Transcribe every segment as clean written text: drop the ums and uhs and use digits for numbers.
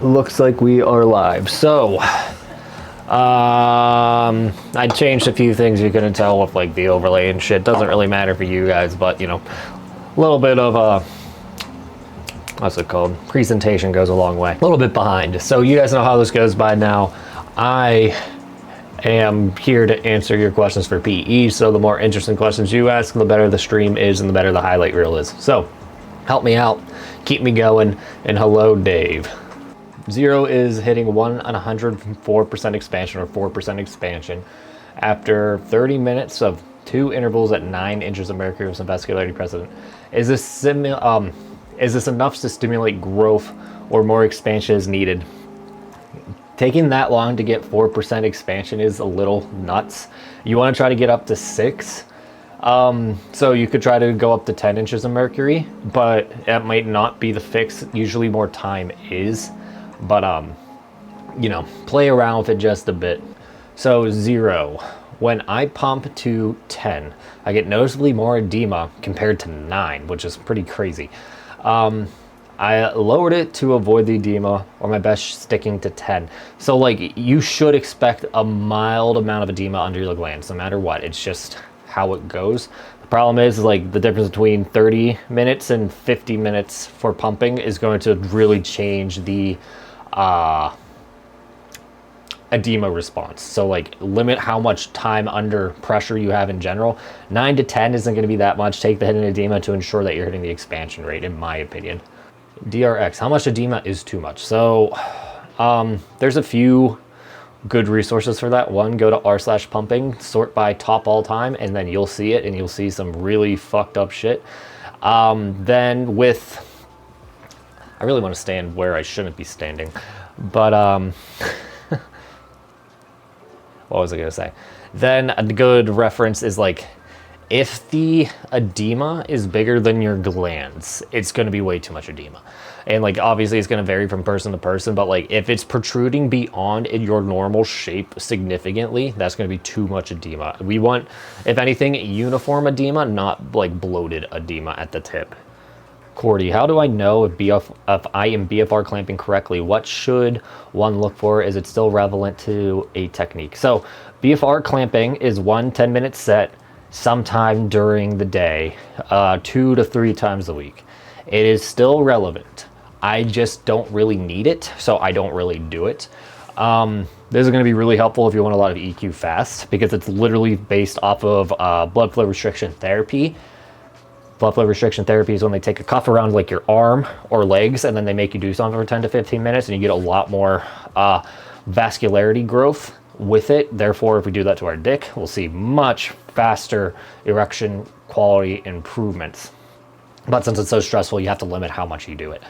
Looks like we are live. So, I changed a few things. You couldn't tell with like the overlay and shit. Doesn't really matter for you guys, but you know, a little bit of what's it called? Presentation goes a long way. A little bit behind. So you guys know how this goes by now. I am here to answer your questions for PE. So the more interesting questions you ask, the better the stream is and the better the highlight reel is. So help me out, keep me going, and hello, Dave. 0 is hitting 1 on 104% expansion or 4% expansion after 30 minutes of 2 intervals at 9 inches of mercury with some vascularity present. Is this enough to stimulate growth or more expansion is needed? Taking that long to get 4% expansion is a little nuts. You want to try to get up to 6. So you could try to go up to 10 inches of mercury, but that might not be the fix. Usually more time is. But, you know, play around with it just a bit. So 0, when I pump to 10, I get noticeably more edema compared to 9, which is pretty crazy. I lowered it to avoid the edema, or my best sticking to 10. So like you should expect a mild amount of edema under your glands, no matter what. It's just how it goes. The problem is like the difference between 30 minutes and 50 minutes for pumping is going to really change the edema response. So like limit how much time under pressure you have in general. 9 to 10 isn't going to be that much. Take the hidden edema to ensure that you're hitting the expansion rate, in my opinion. DRX, how much edema is too much? So there's a few good resources for that. One, go to r/pumping, sort by top all time, and then you'll see it, and you'll see some really fucked up shit. Then with, I really want to stand where I shouldn't be standing, but what was I gonna say? Then a good reference is like, if the edema is bigger than your glands, it's gonna be way too much edema. And like, obviously it's gonna vary from person to person, but like if it's protruding beyond your normal shape significantly, that's gonna be too much edema. We want, if anything, uniform edema, not like bloated edema at the tip. Cordy, how do I know if I am BFR clamping correctly? What should one look for? Is it still relevant to a technique? So BFR clamping is 1 10-minute set sometime during the day, 2 to 3 times a week. It is still relevant. I just don't really need it, so I don't really do it. This is going to be really helpful if you want a lot of EQ fast, because it's literally based off of blood flow restriction therapy. Blood flow restriction therapy is when they take a cuff around like your arm or legs, and then they make you do something for 10 to 15 minutes, and you get a lot more vascularity growth with it. Therefore, if we do that to our dick, we'll see much faster erection quality improvements. But since it's so stressful, you have to limit how much you do it.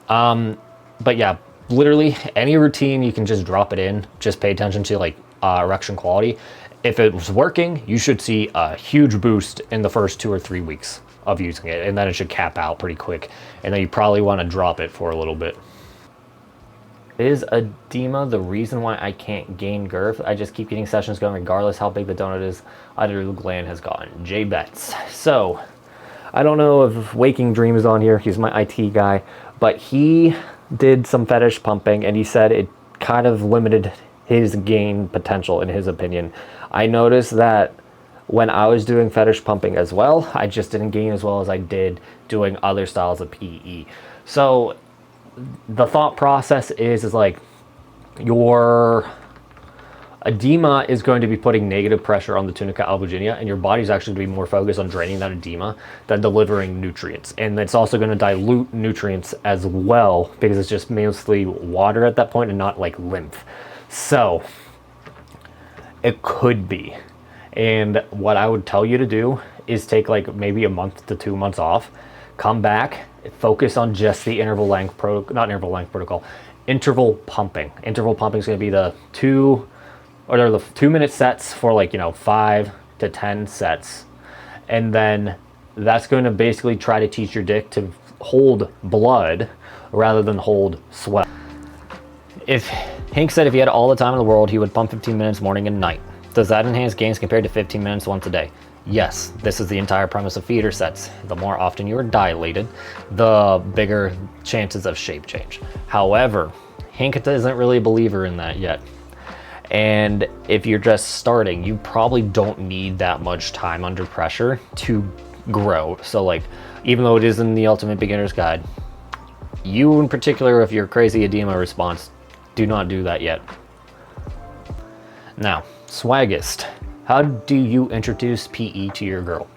But yeah, literally any routine, you can just drop it in. Just pay attention to like erection quality. If it was working, you should see a huge boost in the first 2 or 3 weeks of using it, and then it should cap out pretty quick, and then you probably want to drop it for a little bit. Is edema the reason why I can't gain girth? I just keep getting sessions going regardless how big the donut is either the gland has gotten. Jay Betts. So I don't know if Waking Dream is on here. He's my IT guy, but he did some fetish pumping and he said it kind of limited his gain potential, in his opinion. I noticed that when I was doing fetish pumping as well, I just didn't gain as well as I did doing other styles of PE. So the thought process is like your edema is going to be putting negative pressure on the tunica albuginea, and your body's actually going to be more focused on draining that edema than delivering nutrients. And it's also going to dilute nutrients as well, because it's just mostly water at that point and not like lymph. So it could be. And what I would tell you to do is take like maybe a month to 2 months off, come back, focus on just the interval protocol, interval pumping. Interval pumping is going to be the 2-minute sets for like, you know, 5 to 10 sets. And then that's going to basically try to teach your dick to hold blood rather than hold sweat. If Hink said if he had all the time in the world, he would pump 15 minutes morning and night. Does that enhance gains compared to 15 minutes once a day? Yes, this is the entire premise of feeder sets. The more often you are dilated, the bigger chances of shape change. However, Hink isn't really a believer in that yet. And if you're just starting, you probably don't need that much time under pressure to grow. So like, even though it is in the Ultimate Beginner's Guide, you in particular, if you're crazy edema response, do not do that yet. Now, swaggist. How do you introduce PE to your girl?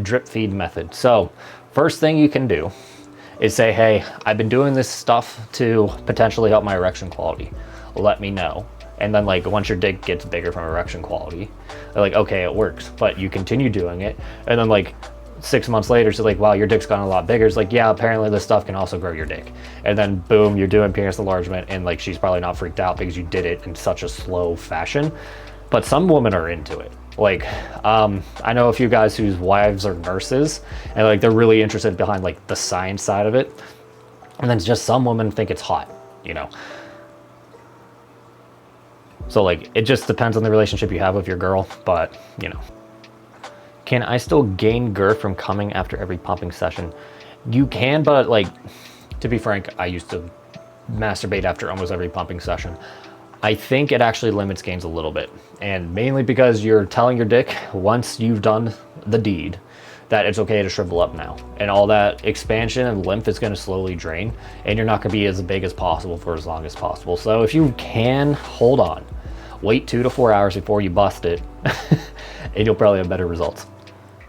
Drip feed method. So first thing you can do is say, hey, I've been doing this stuff to potentially help my erection quality. Let me know. And then like once your dick gets bigger from erection quality, they're like, okay, it works, but you continue doing it. And then like 6 months later, it's like, wow, your dick's gotten a lot bigger. It's like, yeah, apparently this stuff can also grow your dick. And then boom, you're doing penis enlargement, and like she's probably not freaked out because you did it in such a slow fashion. But some women are into it. Like, I know a few guys whose wives are nurses, and like they're really interested behind like the science side of it. And then just some women think it's hot, you know. So like, it just depends on the relationship you have with your girl, but you know. Can I still gain girth from coming after every pumping session? You can, but like, to be frank, I used to masturbate after almost every pumping session. I think it actually limits gains a little bit, and mainly because you're telling your dick once you've done the deed that it's okay to shrivel up now, and all that expansion and lymph is going to slowly drain, and you're not going to be as big as possible for as long as possible. So if you can, hold on, wait 2 to 4 hours before you bust it, and you'll probably have better results.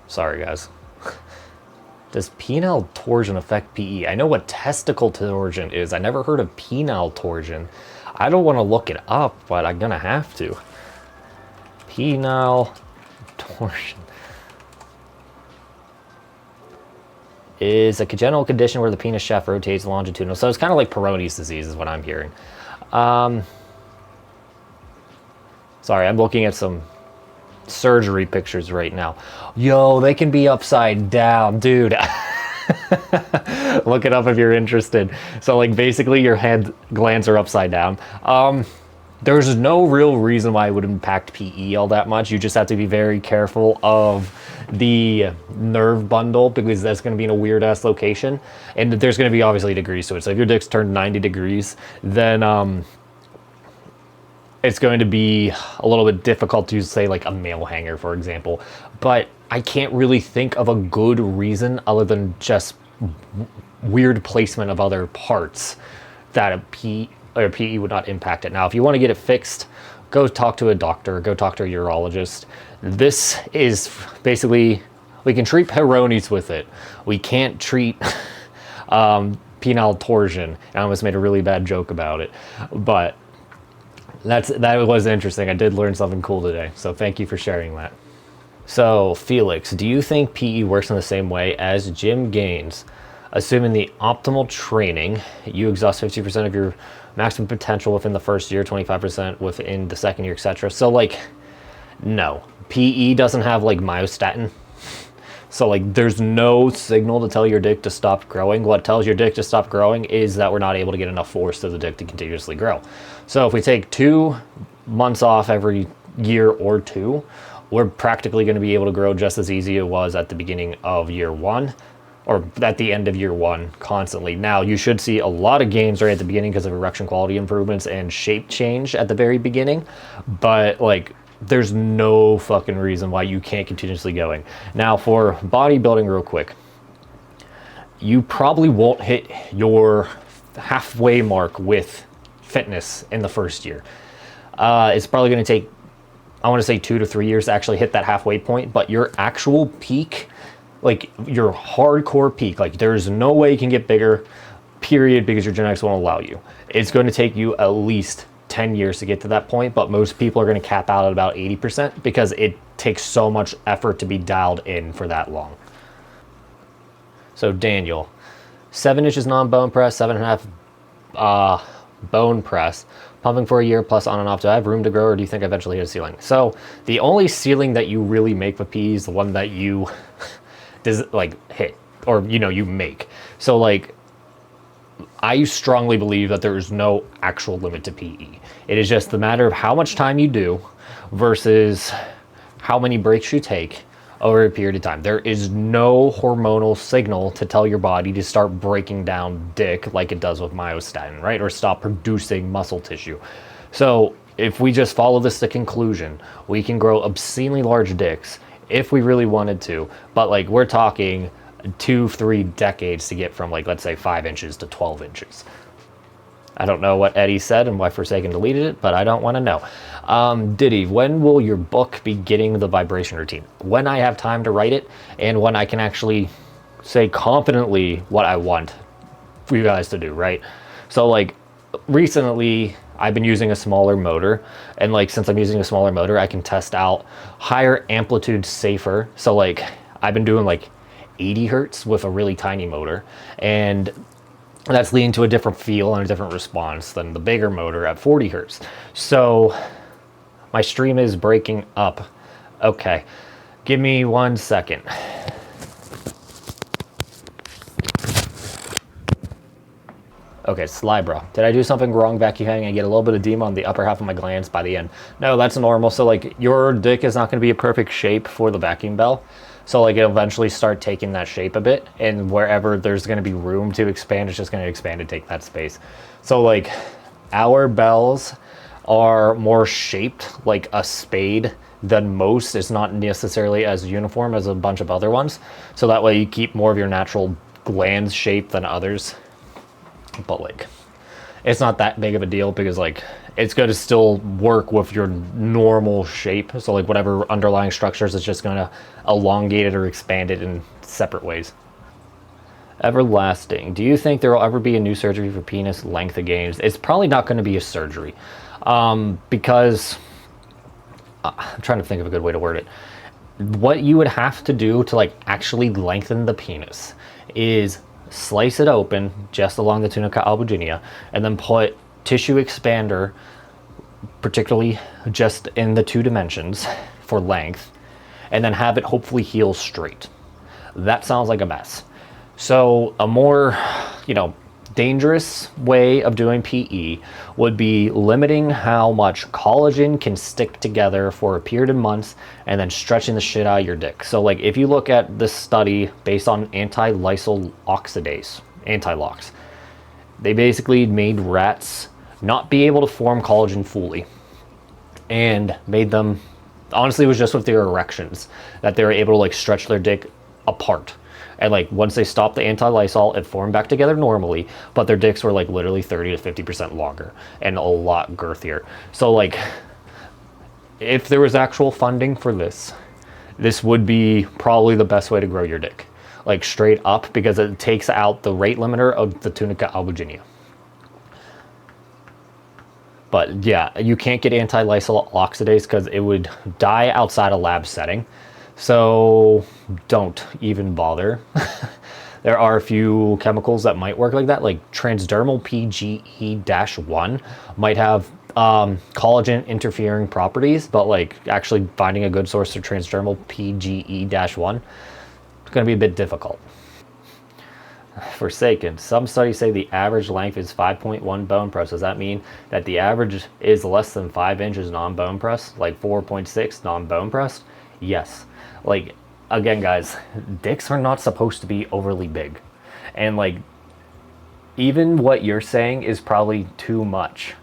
Sorry guys. Does penile torsion affect PE? I know what testicle torsion is. I never heard of penile torsion. I don't want to look it up, but I'm gonna have to. Penile torsion is a congenital condition where the penis shaft rotates longitudinal. So it's kind of like Peyronie's disease is what I'm hearing. Sorry, I'm looking at some surgery pictures right now. Yo, they can be upside down, dude. Look it up if you're interested. So like basically your head glands are upside down. There's no real reason why it would impact PE all that much. You just have to be very careful of the nerve bundle, because that's going to be in a weird ass location, and there's going to be obviously degrees to it. So if your dick's turned 90 degrees, then it's going to be a little bit difficult to say like a male hanger, for example. But I can't really think of a good reason other than just weird placement of other parts that a PE would not impact it. Now, if you want to get it fixed, go talk to a doctor, go talk to a urologist. This is basically, we can treat Peyronie's with it. We can't treat penile torsion. I almost made a really bad joke about it, but that was interesting. I did learn something cool today, so thank you for sharing that. So Felix, do you think PE works in the same way as gym gains? Assuming the optimal training, you exhaust 50% of your maximum potential within the first year, 25% within the second year, etc. So like, no, PE doesn't have like myostatin. So like, there's no signal to tell your dick to stop growing. What tells your dick to stop growing is that we're not able to get enough force to the dick to continuously grow. So if we take 2 months off every year or 2, we're practically going to be able to grow just as easy as it was at the beginning of year 1, or at the end of year 1 constantly. Now, you should see a lot of gains right at the beginning because of erection quality improvements and shape change at the very beginning, but like, there's no fucking reason why you can't continuously going. Now, for bodybuilding real quick, you probably won't hit your halfway mark with fitness in the first year. It's probably going to take, I want to say 2 to 3 years to actually hit that halfway point, but your actual peak, like your hardcore peak, like there's no way you can get bigger, period, because your genetics won't allow you. It's going to take you at least 10 years to get to that point, but most people are going to cap out at about 80% because it takes so much effort to be dialed in for that long. So Daniel, 7 inches non-bone press, 7.5 bone press, pumping for a year plus on and off. Do I have room to grow, or do you think I eventually hit a ceiling? So the only ceiling that you really make with PE is the one that you like hit, or you know, you make. So like, I strongly believe that there is no actual limit to PE. It is just the matter of how much time you do versus how many breaks you take over a period of time. There is no hormonal signal to tell your body to start breaking down dick like it does with myostatin, right? Or stop producing muscle tissue. So if we just follow this to conclusion, we can grow obscenely large dicks if we really wanted to, but like we're talking 2-3 decades to get from like, let's say 5 inches to 12 inches. I don't know what Eddie said and why Forsaken deleted it, but I don't want to know. Diddy, when will your book be getting the vibration routine? When I have time to write it and when I can actually say confidently what I want for you guys to do, right? So like recently I've been using a smaller motor, and like since I'm using a smaller motor, I can test out higher amplitude safer. So like I've been doing like 80 hertz with a really tiny motor, and that's leading to a different feel and a different response than the bigger motor at 40 hertz. So my stream is breaking up. Okay, give me 1 second. Okay, Slybro. Did I do something wrong vacuuming and get a little bit of edema on the upper half of my glands by the end? No, that's normal. So like your dick is not going to be a perfect shape for the vacuum bell. So like it'll eventually start taking that shape a bit, and wherever there's going to be room to expand, it's just going to expand and take that space. So like our bells are more shaped like a spade than most. It's not necessarily as uniform as a bunch of other ones. So that way you keep more of your natural glands shape than others. But like it's not that big of a deal because like it's going to still work with your normal shape. So like whatever underlying structures, it's just going to elongate it or expand it in separate ways. Everlasting, do you think there will ever be a new surgery for penis length gains? It's probably not going to be a surgery because I'm trying to think of a good way to word it. What you would have to do to like actually lengthen the penis is slice it open just along the tunica albuginea and then put tissue expander, particularly just in the 2 dimensions for length, and then have it hopefully heal straight. That sounds like a mess. So a more, dangerous way of doing PE would be limiting how much collagen can stick together for a period of months and then stretching the shit out of your dick. So like if you look at this study based on anti-lysyl oxidase, anti-LOX, they basically made rats not be able to form collagen fully and made them, honestly it was just with their erections, that they were able to like stretch their dick apart. And like once they stopped the anti-lysol, it formed back together normally, but their dicks were like literally 30 to 50% longer and a lot girthier. So like if there was actual funding for this, this would be probably the best way to grow your dick. Like straight up, because it takes out the rate limiter of the tunica albuginea. But yeah, you can't get anti-lysyl oxidase because it would die outside a lab setting. So don't even bother. There are a few chemicals that might work like that, like transdermal PGE-1 might have collagen interfering properties, but like actually finding a good source of transdermal PGE-1 is going to be a bit difficult. Forsaken, some studies say the average length is 5.1 bone press. Does that mean that the average is less than 5 inches non-bone press, like 4.6 non-bone pressed? Yes. Like, again, guys, dicks are not supposed to be overly big. And, like, even what you're saying is probably too much.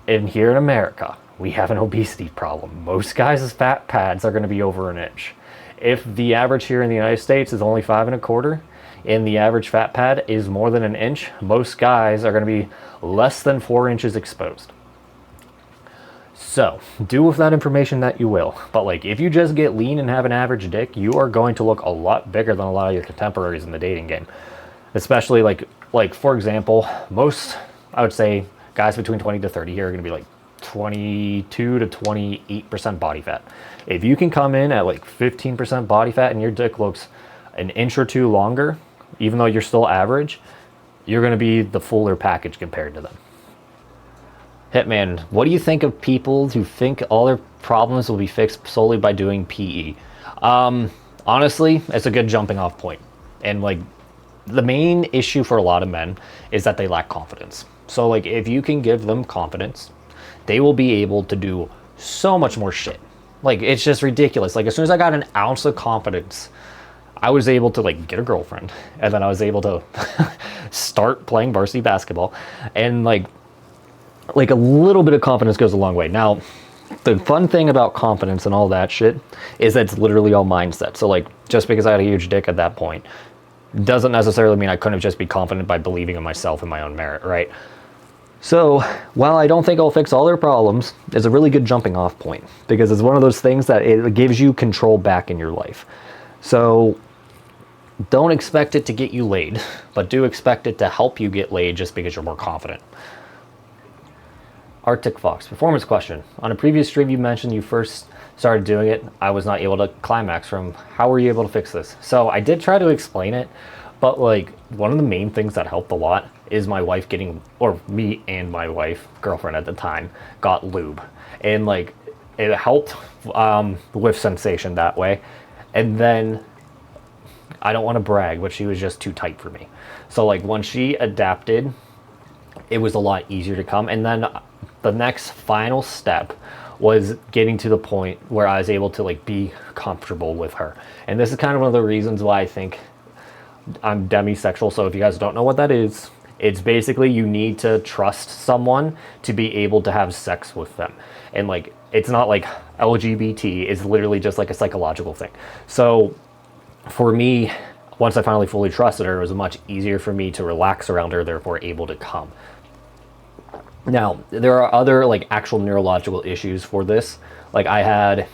And here in America, we have an obesity problem. Most guys' fat pads are going to be over an inch. If the average here in the United States is only 5 1/4, and the average fat pad is more than an inch, most guys are going to be less than 4 inches exposed. So, do with that information that you will. But like, if you just get lean and have an average dick, you are going to look a lot bigger than a lot of your contemporaries in the dating game. Especially like for example, most, I would say, guys between 20 to 30 here are going to be like 22 to 28% body fat. If you can come in at like 15% body fat and your dick looks an inch or two longer, even though you're still average, you're going to be the fuller package compared to them. Hitman, what do you think of people who think all their problems will be fixed solely by doing PE? Honestly, it's a good jumping off point. And like, the main issue for a lot of men is that they lack confidence. So like, if you can give them confidence, they will be able to do so much more shit. Like, it's just ridiculous. Like, as soon as I got an ounce of confidence, I was able to like get a girlfriend, and then I was able to start playing varsity basketball, and like a little bit of confidence goes a long way. Now, the fun thing about confidence and all that shit is that it's literally all mindset. So like, just because I had a huge dick at that point doesn't necessarily mean I couldn't just be confident by believing in myself and my own merit, right? So while I don't think I'll fix all their problems, it's a really good jumping off point, because it's one of those things that it gives you control back in your life. So don't expect it to get you laid, but do expect it to help you get laid just because you're more confident. Arctic Fox, performance question. On a previous stream you mentioned you first started doing it. I was not able to climax from. How were you able to fix this? So I did try to explain it, but like one of the main things that helped a lot is my wife getting, or me and my wife, girlfriend at the time, got lube. And like it helped with sensation that way. And then I don't want to brag, but she was just too tight for me. So like once she adapted, it was a lot easier to come. And then the next final step was getting to the point where I was able to like be comfortable with her. And this is kind of one of the reasons why I think I'm demisexual. So if you guys don't know what that is, it's basically you need to trust someone to be able to have sex with them. And like, it's not like LGBT, it's literally just like a psychological thing. So for me, once I finally fully trusted her, it was much easier for me to relax around her, therefore able to come. Now, there are other like actual neurological issues for this. Like I had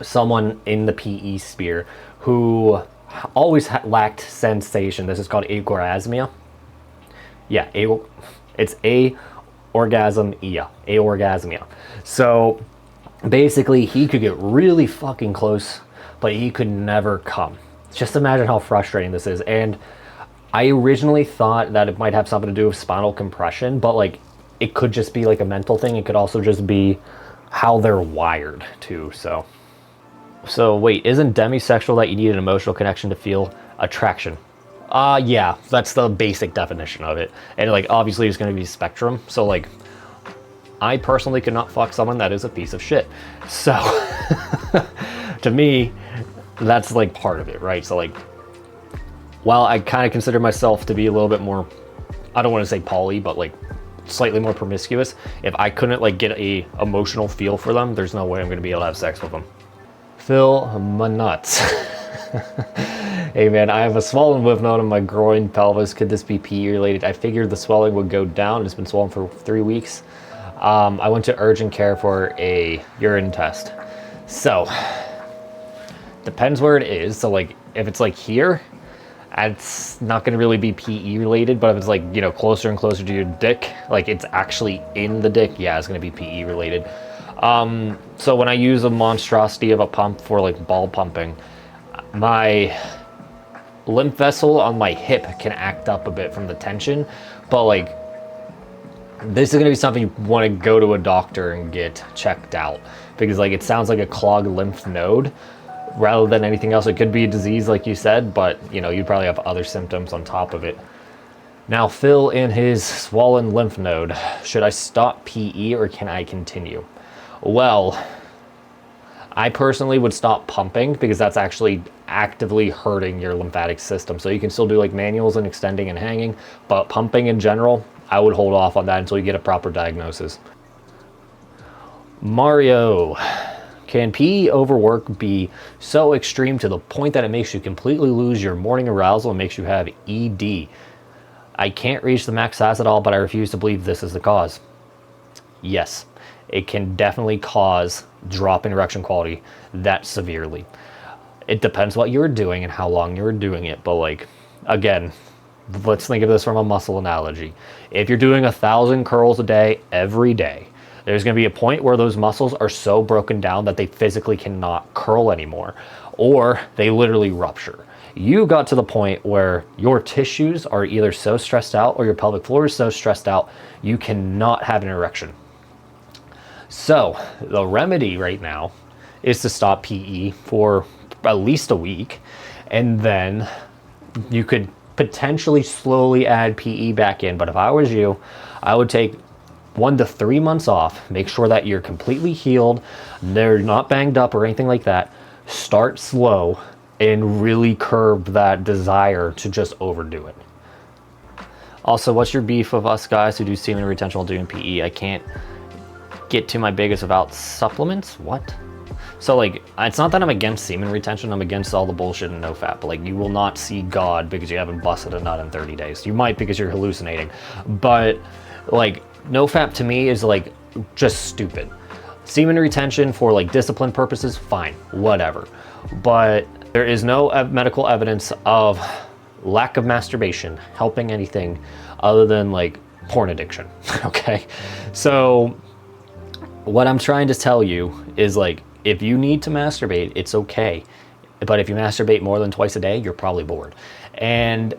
someone in the PE sphere who always lacked sensation. This is called aorgasmia. Yeah, it's aorgasmia. So basically he could get really fucking close, but he could never come. Just imagine how frustrating this is. And I originally thought that it might have something to do with spinal compression, but like it could just be like a mental thing. It could also just be how they're wired too. So wait, isn't demisexual that you need an emotional connection to feel attraction? Yeah, that's the basic definition of it. And like obviously it's going to be spectrum. So like I personally could not fuck someone that is a piece of shit. So to me, that's like part of it, right? So like, while I kind of consider myself to be a little bit more, I don't want to say poly, but like slightly more promiscuous, if I couldn't like get a emotional feel for them, there's no way I'm going to be able to have sex with them. Phil, my nuts. Hey man, I have a swollen lymph node in my groin pelvis. Could this be PE related? I figured the swelling would go down. It's been swollen for 3 weeks. I went to urgent care for a urine test. So depends where it is. So like if it's like here, it's not going to really be PE related, but if it's like, you know, closer and closer to your dick, like it's actually in the dick, yeah, it's going to be PE related. So when I use a monstrosity of a pump for like ball pumping, my lymph vessel on my hip can act up a bit from the tension, but like this is going to be something you want to go to a doctor and get checked out, because like it sounds like a clogged lymph node rather than anything else. It could be a disease like you said, but you know, you probably have other symptoms on top of it. Now Phil in his swollen lymph node, should I stop PE or can I continue? Well, I personally would stop pumping because that's actually actively hurting your lymphatic system. So you can still do like manuals and extending and hanging, but pumping in general, I would hold off on that until you get a proper diagnosis. Mario, can PE overwork be so extreme to the point that it makes you completely lose your morning arousal and makes you have ED? I can't reach the max size at all, but I refuse to believe this is the cause. Yes, it can definitely cause drop in erection quality that severely. It depends what you're doing and how long you're doing it, but like, again, let's think of this from a muscle analogy. If you're doing 1,000 curls a day, every day, there's going to be a point where those muscles are so broken down that they physically cannot curl anymore, or they literally rupture. You got to the point where your tissues are either so stressed out or your pelvic floor is so stressed out, you cannot have an erection. So the remedy right now is to stop PE for at least a week, and then you could potentially slowly add PE back in. But if I was you, I would take 1 to 3 months off. Make sure that you're completely healed, they're not banged up or anything like that. Start slow and really curb that desire to just overdo it. Also, what's your beef with us guys who do semen retention while doing PE? I can't get to my biggest about supplements. What? So like, it's not that I'm against semen retention, I'm against all the bullshit and nofap. But like, you will not see God because you haven't busted a nut in 30 days. You might because you're hallucinating, but like, nofap to me is like just stupid. Semen retention for like discipline purposes, fine, whatever. But there is no medical evidence of lack of masturbation helping anything other than like porn addiction. Okay, so what I'm trying to tell you is like, if you need to masturbate, it's okay. But if you masturbate more than twice a day, you're probably bored. And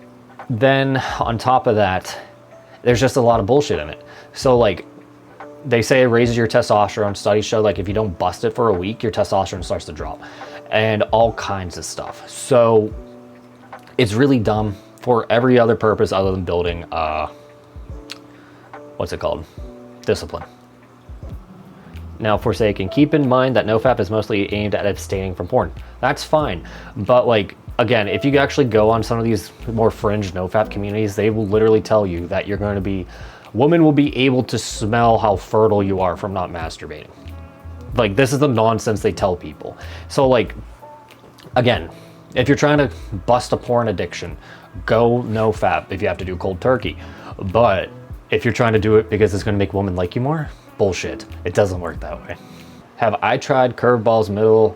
then on top of that, there's just a lot of bullshit in it. So like, they say it raises your testosterone. Studies show like if you don't bust it for a week, your testosterone starts to drop, and all kinds of stuff. So it's really dumb for every other purpose other than building, what's it called? Discipline. Now, Forsaken, keep in mind that nofap is mostly aimed at abstaining from porn. That's fine. But like, again, if you actually go on some of these more fringe nofap communities, they will literally tell you that you're going to be, women will be able to smell how fertile you are from not masturbating. Like, this is the nonsense they tell people. So like, again, if you're trying to bust a porn addiction, go nofap if you have to do cold turkey. But if you're trying to do it because it's going to make women like you more, bullshit. It doesn't work that way. Have I tried Curveball's middle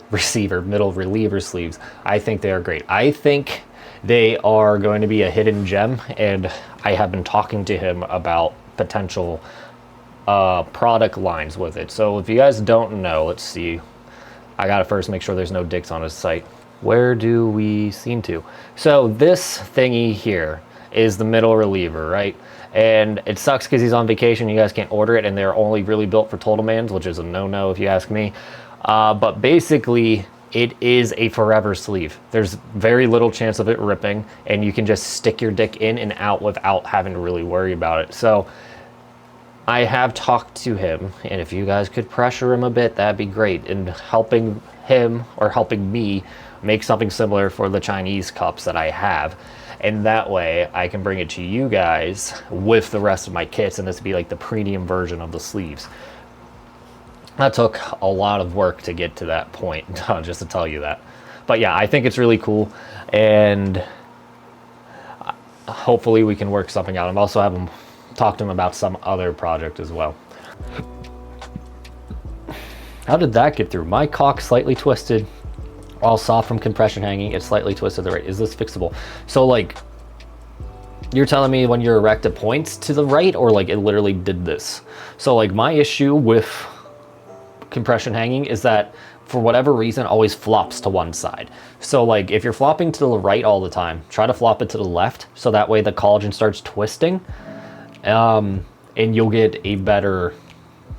reliever sleeves? I think they are great. I think they are going to be a hidden gem, and I have been talking to him about potential product lines with it. So if you guys don't know, let's see. I gotta first make sure there's no dicks on his site. Where do we seem to? So this thingy here is the middle reliever, right? And it sucks because he's on vacation, you guys can't order it, and they're only really built for total mans, which is a no-no if you ask me. But basically, it is a forever sleeve. There's very little chance of it ripping, and you can just stick your dick in and out without having to really worry about it. So I have talked to him, and if you guys could pressure him a bit, that'd be great. And helping him or helping me make something similar for the Chinese cups that I have. And that way I can bring it to you guys with the rest of my kits, and this would be like the premium version of the sleeves. That took a lot of work to get to that point, just to tell you that. But yeah, I think it's really cool, and hopefully we can work something out. I'm also having talk to him about some other project as well. How did that get through? My cock slightly twisted. All soft from compression hanging, it's slightly twisted to the right. Is this fixable? So like, you're telling me when you're erect it points to the right, or like it literally did this? So like, my issue with compression hanging is that for whatever reason always flops to one side. So like, if you're flopping to the right all the time, try to flop it to the left, so that way the collagen starts twisting, and you'll get a better,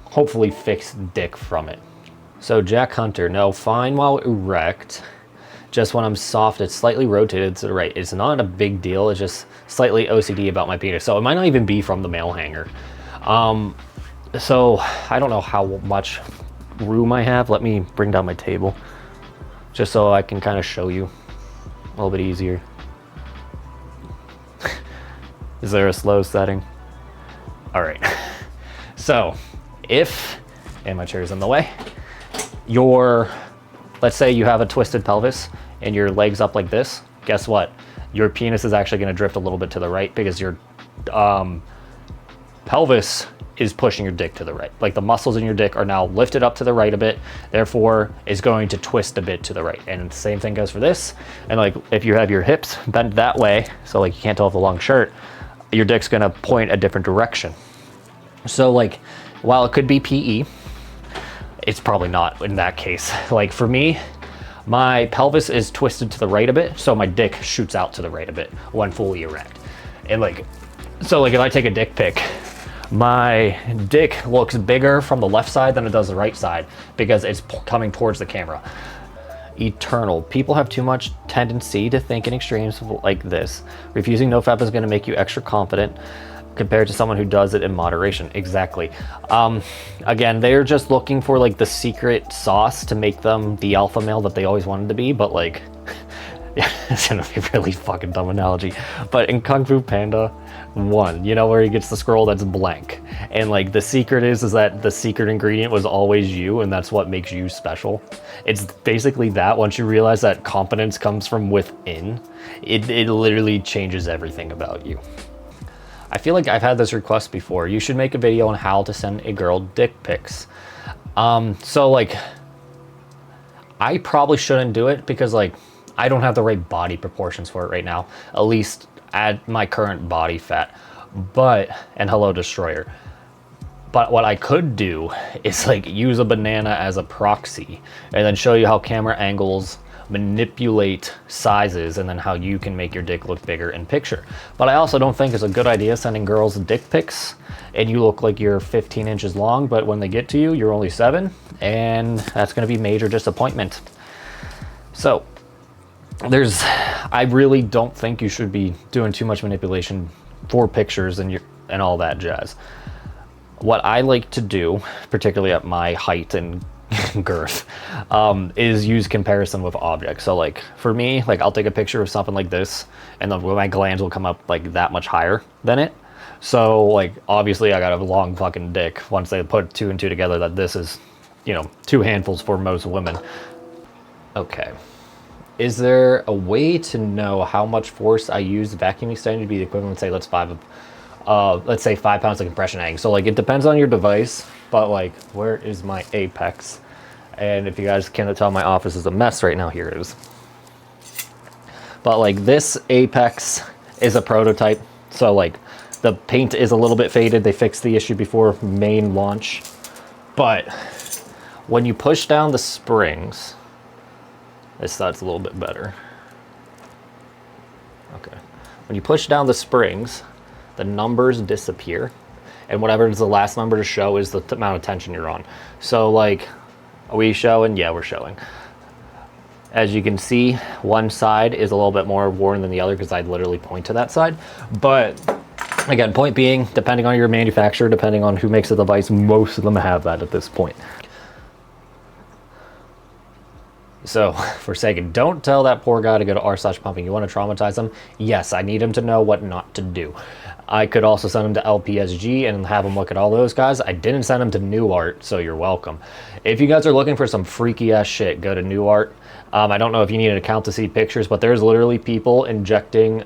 hopefully fixed dick from it. So Jack Hunter, no, fine while erect. Just when I'm soft, it's slightly rotated to the right. It's not a big deal. It's just slightly OCD about my penis. So it might not even be from the male hanger. So I don't know how much room I have. Let me bring down my table just so I can kind of show you a little bit easier. Is there a slow setting? All right. So if, and my chair's in the way, let's say you have a twisted pelvis and your legs up like this, guess what? Your penis is actually going to drift a little bit to the right because your pelvis is pushing your dick to the right. Like, the muscles in your dick are now lifted up to the right a bit, therefore is going to twist a bit to the right. And the same thing goes for this. And like, if you have your hips bent that way, so like you can't tell with a long shirt, your dick's going to point a different direction. So like, while it could be PE, it's probably not in that case. Like for me, my pelvis is twisted to the right a bit, so my dick shoots out to the right a bit when fully erect. And like, so like if I take a dick pic, my dick looks bigger from the left side than it does the right side because it's coming towards the camera. Eternal. People have too much tendency to think in extremes like this. Refusing nofap is going to make you extra confident. compared to someone who does it in moderation. Exactly. Again, they're just looking for like the secret sauce to make them the alpha male that they always wanted to be, but like, yeah, it's gonna be a really fucking dumb analogy, but in Kung Fu Panda 1, you know, where he gets the scroll that's blank, and like the secret is that the secret ingredient was always you, and that's what makes you special. It's basically that. Once you realize that competence comes from within, it literally changes everything about you. I feel like I've had this request before. You should make a video on how to send a girl dick pics. So like, I probably shouldn't do it because like, I don't have the right body proportions for it right now, at least at my current body fat. But, and hello Destroyer. But what I could do is like use a banana as a proxy and then show you how camera angles manipulate sizes and then how you can make your dick look bigger in picture. But I also don't think it's a good idea sending girls dick pics and you look like you're 15 inches long, but when they get to you, you're only 7, and that's gonna be major disappointment. So I really don't think you should be doing too much manipulation for pictures and all that jazz. What I like to do, particularly at my height and girth, is use comparison with objects. So like for me, like I'll take a picture of something like this and then my glands will come up like that much higher than it. So like obviously I got a long fucking dick once they put 2 and 2 together, that this is, you know, 2 handfuls for most women. Okay. Is there a way to know how much force I use vacuum extender to be the equivalent, say, let's say 5 pounds of compression egg? So like it depends on your device, but like where is my apex? And if you guys can't tell, my office is a mess right now. Here it is. But like this apex is a prototype, so like the paint is a little bit faded. They fixed the issue before main launch, but when you push down the springs, this side's a little bit better. Okay. When you push down the springs, the numbers disappear, and whatever is the last number to show is the amount of tension you're on. So like, are we showing? Yeah, we're showing. As you can see, one side is a little bit more worn than the other because I literally point to that side. But again, point being, depending on your manufacturer, depending on who makes the device, most of them have that at this point. So for a second, don't tell that poor guy to go to r/pumping. You want to traumatize him? Yes, I need him to know what not to do. I could also send him to LPSG and have him look at all those guys. I didn't send him to New Art, so you're welcome. If you guys are looking for some freaky ass shit, go to New Art. I don't know if you need an account to see pictures, but there's literally people injecting,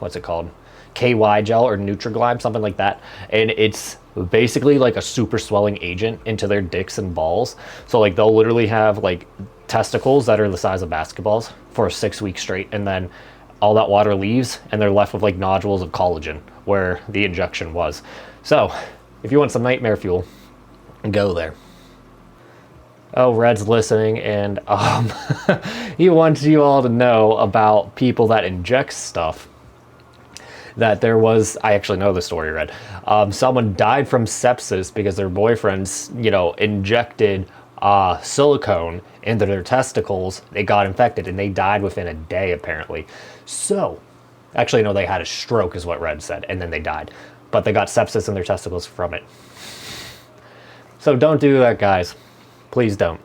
what's it called? KY gel or Nutriglide, something like that. And it's basically like a super swelling agent into their dicks and balls. So like they'll literally have like testicles that are the size of basketballs for 6 weeks straight, and then all that water leaves and they're left with like nodules of collagen where the injection was. So if you want some nightmare fuel, go there. Oh, Red's listening, and he wants you all to know about people that inject stuff. That there was, I actually know the story, Red. Someone died from sepsis because their boyfriends, you know, injected silicone into their testicles. They got infected and they died within a day, apparently. So, actually, no, they had a stroke is what Red said, and then they died. But they got sepsis in their testicles from it. So don't do that, guys. Please don't.